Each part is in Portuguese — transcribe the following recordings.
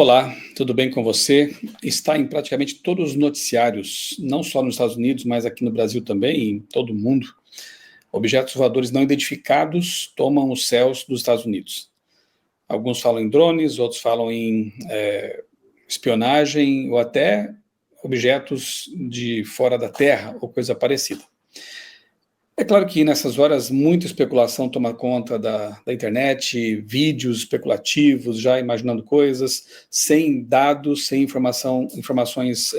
Olá, tudo bem com você? Está em praticamente todos os noticiários, não só nos Estados Unidos, mas aqui no Brasil também, e em todo o mundo. Objetos voadores não identificados tomam os céus dos Estados Unidos. Alguns falam em drones, outros falam em espionagem ou até objetos de fora da Terra ou coisa parecida. É claro que nessas horas muita especulação toma conta da internet, vídeos especulativos, já imaginando coisas, sem dados, sem informações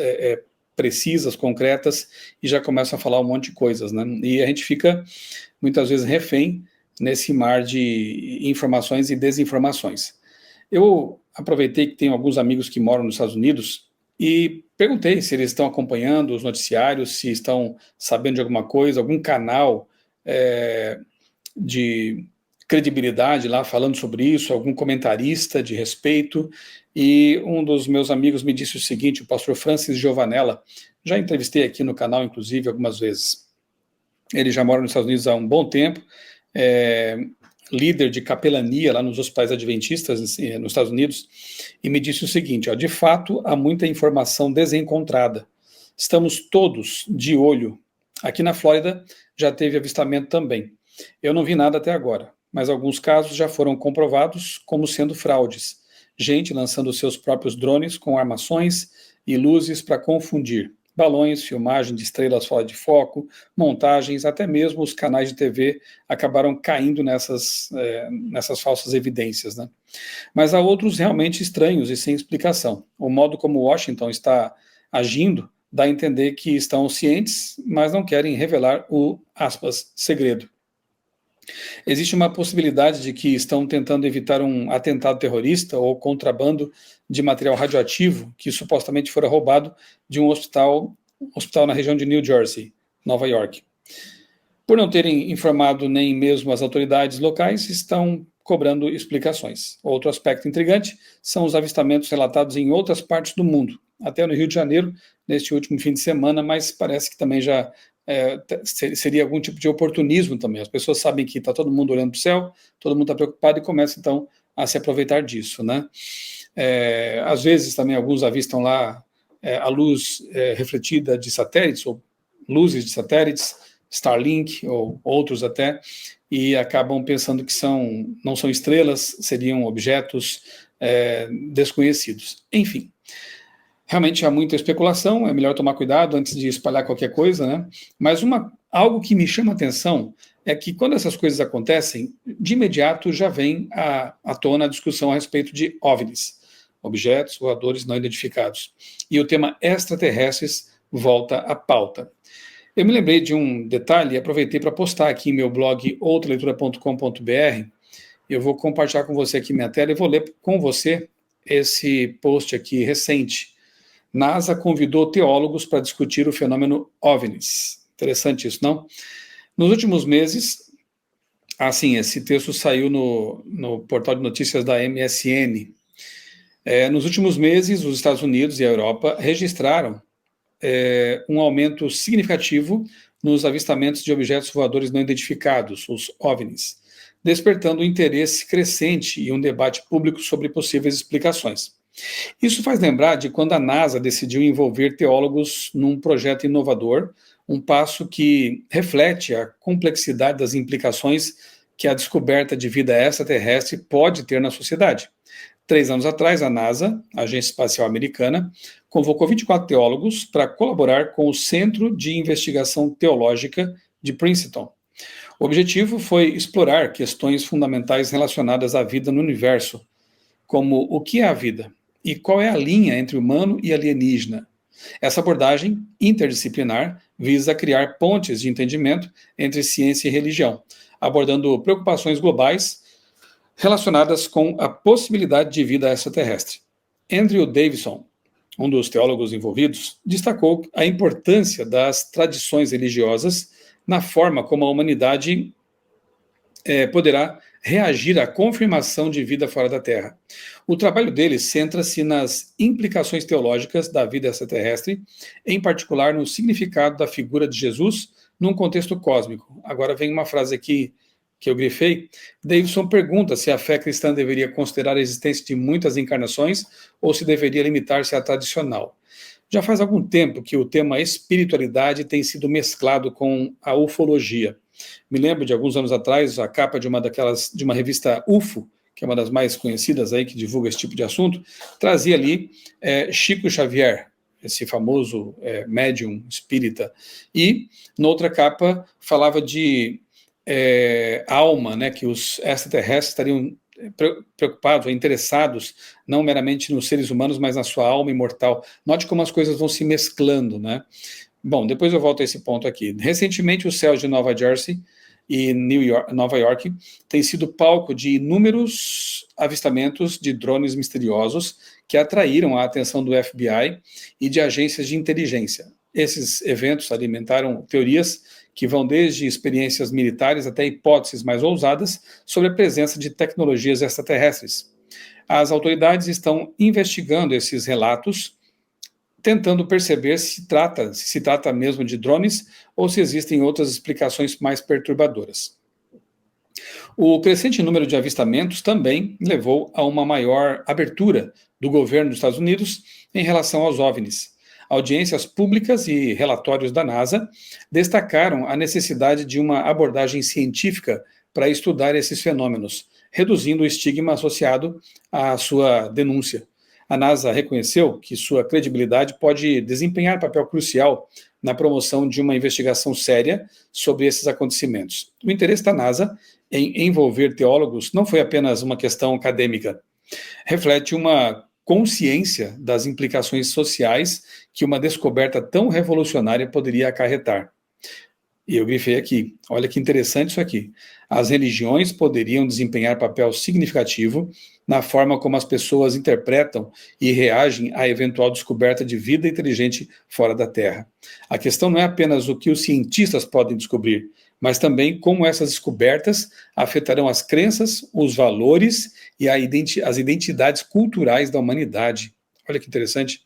precisas, concretas, e já começam a falar um monte de coisas, né? E a gente fica muitas vezes refém nesse mar de informações e desinformações. Eu aproveitei que tenho alguns amigos que moram nos Estados Unidos e perguntei se eles estão acompanhando os noticiários, se estão sabendo de alguma coisa, algum canal de credibilidade lá falando sobre isso, algum comentarista de respeito, e um dos meus amigos me disse o seguinte, o pastor Francis Giovanella, já entrevistei aqui no canal, inclusive, algumas vezes. Ele já mora nos Estados Unidos há um bom tempo, líder de capelania lá nos hospitais adventistas nos Estados Unidos, e me disse o seguinte, de fato, há muita informação desencontrada. Estamos todos de olho. Aqui na Flórida já teve avistamento também. Eu não vi nada até agora, mas alguns casos já foram comprovados como sendo fraudes. Gente lançando seus próprios drones com armações e luzes para confundir. Balões, filmagem de estrelas fora de foco, montagens, até mesmo os canais de TV acabaram caindo nessas falsas evidências, né? Mas há outros realmente estranhos e sem explicação. O modo como Washington está agindo dá a entender que estão cientes, mas não querem revelar o, aspas, segredo. Existe uma possibilidade de que estão tentando evitar um atentado terrorista ou contrabando de material radioativo que supostamente fora roubado de um hospital na região de New Jersey, Nova York. Por não terem informado nem mesmo as autoridades locais, estão cobrando explicações. Outro aspecto intrigante são os avistamentos relatados em outras partes do mundo, até no Rio de Janeiro, neste último fim de semana, mas parece que também já seria algum tipo de oportunismo também. As pessoas sabem que está todo mundo olhando para o céu, todo mundo está preocupado e começa então a se aproveitar disso, né? Às vezes também alguns avistam lá a luz refletida de satélites, ou luzes de satélites, Starlink ou outros até, e acabam pensando que não são estrelas, seriam objetos desconhecidos. Enfim, realmente há muita especulação, é melhor tomar cuidado antes de espalhar qualquer coisa, né? Mas algo que me chama a atenção é que quando essas coisas acontecem, de imediato já vem à tona a discussão a respeito de OVNIs, objetos voadores não identificados. E o tema extraterrestres volta à pauta. Eu me lembrei de um detalhe e aproveitei para postar aqui em meu blog outraleitura.com.br. Eu vou compartilhar com você aqui minha tela e vou ler com você esse post aqui recente. NASA convidou teólogos para discutir o fenômeno OVNIs. Interessante isso, não? Nos últimos meses, esse texto saiu no portal de notícias da MSN. Nos últimos meses, os Estados Unidos e a Europa registraram um aumento significativo nos avistamentos de objetos voadores não identificados, os OVNIs, despertando um interesse crescente e um debate público sobre possíveis explicações. Isso faz lembrar de quando a NASA decidiu envolver teólogos num projeto inovador, um passo que reflete a complexidade das implicações que a descoberta de vida extraterrestre pode ter na sociedade. 3 anos atrás, a NASA, a Agência Espacial Americana, convocou 24 teólogos para colaborar com o Centro de Investigação Teológica de Princeton. O objetivo foi explorar questões fundamentais relacionadas à vida no universo, como o que é a vida e qual é a linha entre humano e alienígena. Essa abordagem interdisciplinar visa criar pontes de entendimento entre ciência e religião, abordando preocupações globais relacionadas com a possibilidade de vida extraterrestre. Andrew Davison, um dos teólogos envolvidos, destacou a importância das tradições religiosas na forma como a humanidade poderá reagir à confirmação de vida fora da Terra. O trabalho dele centra-se nas implicações teológicas da vida extraterrestre, em particular no significado da figura de Jesus num contexto cósmico. Agora vem uma frase aqui que eu grifei, Davidson pergunta se a fé cristã deveria considerar a existência de muitas encarnações ou se deveria limitar-se à tradicional. Já faz algum tempo que o tema espiritualidade tem sido mesclado com a ufologia. Me lembro de alguns anos atrás, a capa de uma revista UFO, que é uma das mais conhecidas aí, que divulga esse tipo de assunto, trazia ali Chico Xavier, esse famoso médium espírita, e noutra capa falava de alma, né, que os extraterrestres estariam preocupados, interessados, não meramente nos seres humanos, mas na sua alma imortal. Note como as coisas vão se mesclando, né? Bom, depois eu volto a esse ponto aqui. Recentemente, os céus de Nova Jersey e Nova York têm sido palco de inúmeros avistamentos de drones misteriosos que atraíram a atenção do FBI e de agências de inteligência. Esses eventos alimentaram teorias que vão desde experiências militares até hipóteses mais ousadas sobre a presença de tecnologias extraterrestres. As autoridades estão investigando esses relatos, tentando perceber se se trata mesmo de drones ou se existem outras explicações mais perturbadoras. O crescente número de avistamentos também levou a uma maior abertura do governo dos Estados Unidos em relação aos OVNIs. Audiências públicas e relatórios da NASA destacaram a necessidade de uma abordagem científica para estudar esses fenômenos, reduzindo o estigma associado à sua denúncia. A NASA reconheceu que sua credibilidade pode desempenhar papel crucial na promoção de uma investigação séria sobre esses acontecimentos. O interesse da NASA em envolver teólogos não foi apenas uma questão acadêmica, reflete uma consciência das implicações sociais que uma descoberta tão revolucionária poderia acarretar. E eu grifei aqui, olha que interessante isso aqui. As religiões poderiam desempenhar papel significativo na forma como as pessoas interpretam e reagem à eventual descoberta de vida inteligente fora da Terra. A questão não é apenas o que os cientistas podem descobrir, mas também como essas descobertas afetarão as crenças, os valores e as identidades culturais da humanidade. Olha que interessante.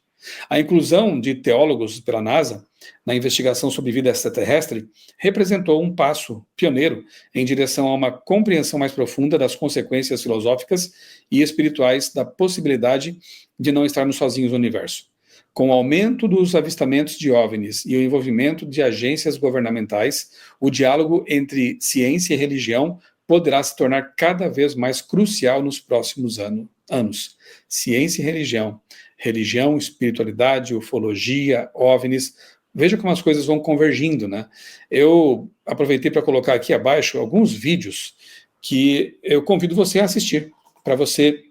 A inclusão de teólogos pela NASA na investigação sobre vida extraterrestre representou um passo pioneiro em direção a uma compreensão mais profunda das consequências filosóficas e espirituais da possibilidade de não estarmos sozinhos no universo. Com o aumento dos avistamentos de OVNIs e o envolvimento de agências governamentais, o diálogo entre ciência e religião poderá se tornar cada vez mais crucial nos próximos anos. Ciência e religião. Religião, espiritualidade, ufologia, OVNIs. Veja como as coisas vão convergindo, né? Eu aproveitei para colocar aqui abaixo alguns vídeos que eu convido você a assistir, para você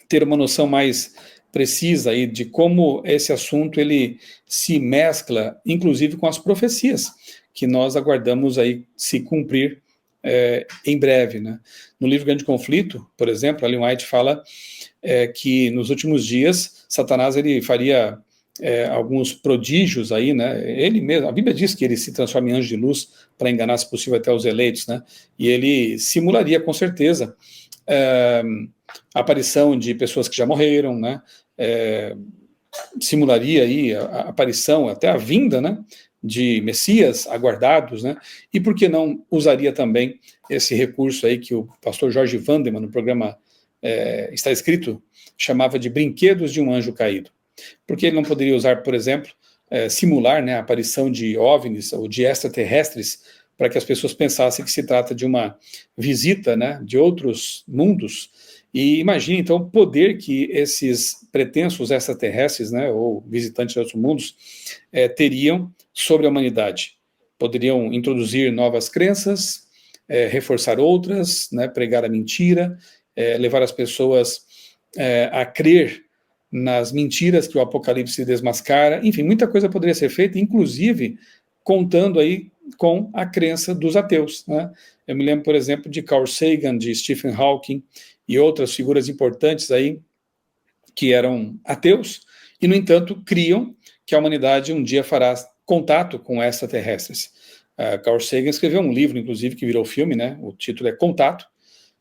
ter uma noção mais precisa aí de como esse assunto ele se mescla, inclusive com as profecias que nós aguardamos aí se cumprir em breve, né? No livro Grande Conflito, por exemplo, Ellen White fala que nos últimos dias Satanás ele faria alguns prodígios aí, né? Ele mesmo, a Bíblia diz que ele se transforma em anjo de luz para enganar, se possível, até os eleitos, né? E ele simularia com certeza a aparição de pessoas que já morreram, né? Simularia aí a aparição, até a vinda, né, de Messias aguardados, né? E por que não usaria também esse recurso aí que o pastor Jorge Vandeman, no programa Está Escrito, chamava de brinquedos de um anjo caído? Porque ele não poderia usar, por exemplo, simular, né, a aparição de OVNIs ou de extraterrestres para que as pessoas pensassem que se trata de uma visita, né, de outros mundos. E imagine, então, o poder que esses pretensos extraterrestres, né, ou visitantes de outros mundos, teriam sobre a humanidade. Poderiam introduzir novas crenças, reforçar outras, né, pregar a mentira, levar as pessoas a crer nas mentiras que o Apocalipse desmascara. Enfim, muita coisa poderia ser feita, inclusive contando aí com a crença dos ateus, né? Eu me lembro, por exemplo, de Carl Sagan, de Stephen Hawking e outras figuras importantes aí que eram ateus e, no entanto, criam que a humanidade um dia fará contato com extraterrestres. Carl Sagan escreveu um livro, inclusive, que virou filme, né? O título é Contato.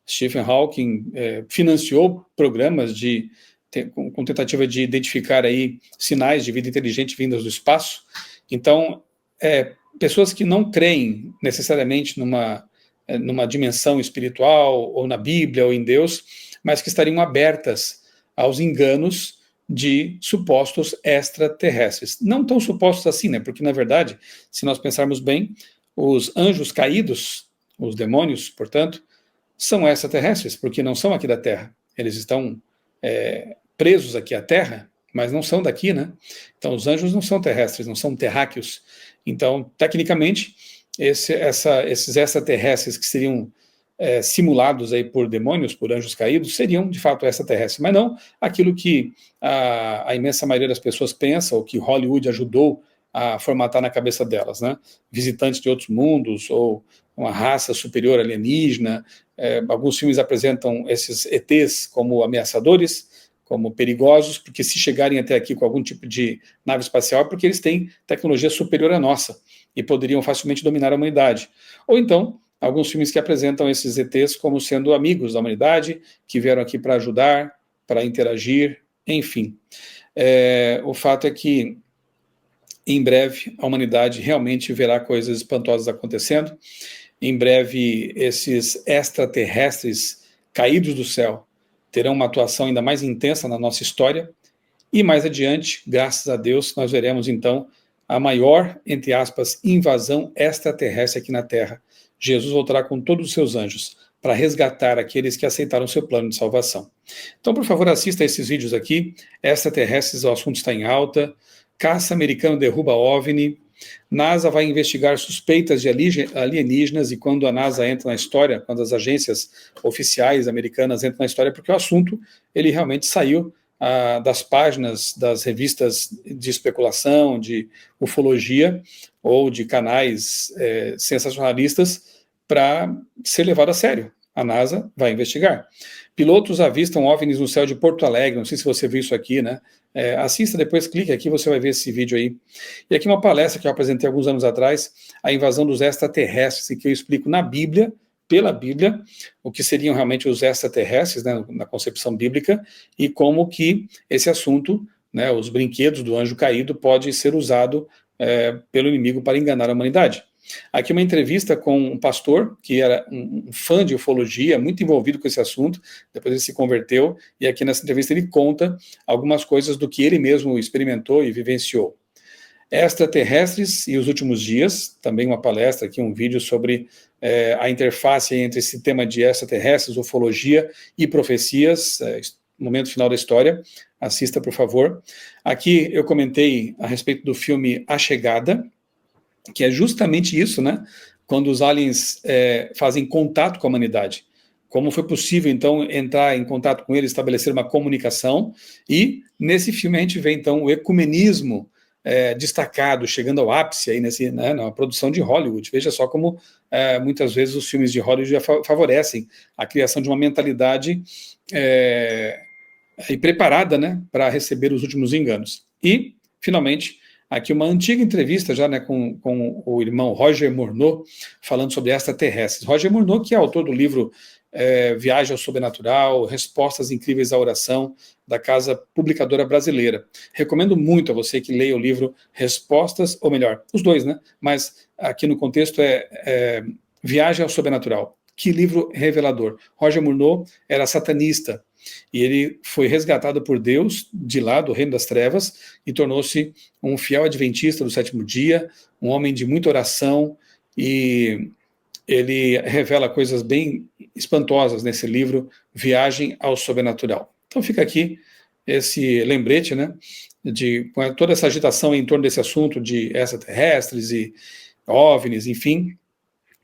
Stephen Hawking financiou programas com tentativa de identificar aí sinais de vida inteligente vindas do espaço. Então, pessoas que não creem necessariamente numa numa dimensão espiritual, ou na Bíblia, ou em Deus, mas que estariam abertas aos enganos de supostos extraterrestres. Não tão supostos assim, né? Porque, na verdade, se nós pensarmos bem, os anjos caídos, os demônios, portanto, são extraterrestres, porque não são aqui da Terra. Eles estão presos aqui à Terra, mas não são daqui, né? Então, os anjos não são terrestres, não são terráqueos. Então, tecnicamente, esses extraterrestres que seriam simulados aí por demônios, por anjos caídos, seriam de fato extraterrestres, mas não aquilo que a imensa maioria das pessoas pensa, ou que Hollywood ajudou a formatar na cabeça delas, né? Visitantes de outros mundos, ou uma raça superior alienígena. Alguns filmes apresentam esses ETs como ameaçadores, como perigosos, porque se chegarem até aqui com algum tipo de nave espacial é porque eles têm tecnologia superior à nossa e poderiam facilmente dominar a humanidade. Ou então, alguns filmes que apresentam esses ETs como sendo amigos da humanidade, que vieram aqui para ajudar, para interagir, enfim. O fato é que, em breve, a humanidade realmente verá coisas espantosas acontecendo. Em breve, esses extraterrestres caídos do céu terão uma atuação ainda mais intensa na nossa história, e mais adiante, graças a Deus, nós veremos então a maior, entre aspas, invasão extraterrestre aqui na Terra. Jesus voltará com todos os seus anjos para resgatar aqueles que aceitaram seu plano de salvação. Então, por favor, assista a esses vídeos aqui. Extraterrestres, o assunto está em alta. Caça americano derruba OVNI. NASA vai investigar suspeitas de alienígenas, e quando a NASA entra na história, quando as agências oficiais americanas entram na história, porque o assunto ele realmente saiu das páginas das revistas de especulação, de ufologia, ou de canais sensacionalistas, para ser levado a sério. A NASA vai investigar. Pilotos avistam OVNIs no céu de Porto Alegre, não sei se você viu isso aqui, né? Assista, depois clique aqui, você vai ver esse vídeo aí. E aqui uma palestra que eu apresentei alguns anos atrás, a invasão dos extraterrestres, em que eu explico na Bíblia, pela Bíblia, o que seriam realmente os extraterrestres, né, na concepção bíblica, e como que esse assunto, né, os brinquedos do anjo caído, pode ser usado pelo inimigo para enganar a humanidade. Aqui uma entrevista com um pastor que era um fã de ufologia, muito envolvido com esse assunto, depois ele se converteu, e aqui nessa entrevista ele conta algumas coisas do que ele mesmo experimentou e vivenciou. Extraterrestres e os últimos dias, também uma palestra aqui, um vídeo sobre a interface entre esse tema de extraterrestres, ufologia e profecias, momento final da história. Assista, por favor. Aqui eu comentei a respeito do filme A Chegada, que é justamente isso, né? Quando os aliens fazem contato com a humanidade. Como foi possível, então, entrar em contato com eles, estabelecer uma comunicação, e nesse filme a gente vê, então, o ecumenismo destacado, chegando ao ápice aí na produção de Hollywood. Veja só como muitas vezes os filmes de Hollywood favorecem a criação de uma mentalidade preparada, né, para receber os últimos enganos. E, finalmente, aqui uma antiga entrevista já, né, com o irmão Roger Morneau, falando sobre extraterrestres. Roger Morneau, que é autor do livro Viagem ao Sobrenatural, Respostas Incríveis à Oração, da Casa Publicadora Brasileira. Recomendo muito a você que leia o livro Respostas, ou melhor, os dois, né? Mas aqui no contexto Viagem ao Sobrenatural. Que livro revelador. Roger Morneau era satanista, e ele foi resgatado por Deus de lá, do reino das trevas, e tornou-se um fiel adventista do sétimo dia, um homem de muita oração, e ele revela coisas bem espantosas nesse livro, Viagem ao Sobrenatural. Então fica aqui esse lembrete, né, de toda essa agitação em torno desse assunto de extraterrestres e OVNIs, enfim.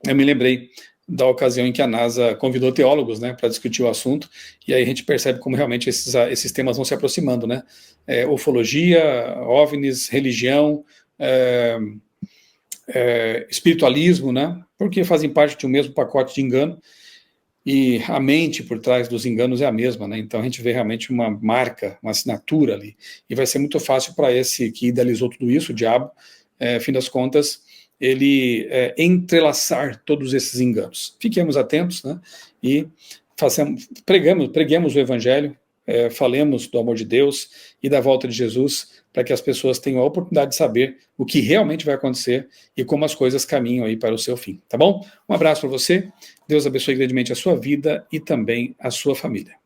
Eu me lembrei da ocasião em que a NASA convidou teólogos, né, para discutir o assunto, e aí a gente percebe como realmente esses temas vão se aproximando, né? Ufologia, OVNIs, religião, espiritualismo, né? Porque fazem parte de um mesmo pacote de engano, e a mente por trás dos enganos é a mesma, né? Então a gente vê realmente uma marca, uma assinatura ali, e vai ser muito fácil para esse que idealizou tudo isso, o diabo, fim das contas, ele entrelaçar todos esses enganos. Fiquemos atentos, né? E preguemos o Evangelho, falemos do amor de Deus e da volta de Jesus para que as pessoas tenham a oportunidade de saber o que realmente vai acontecer e como as coisas caminham aí para o seu fim, tá bom? Um abraço para você, Deus abençoe grandemente a sua vida e também a sua família.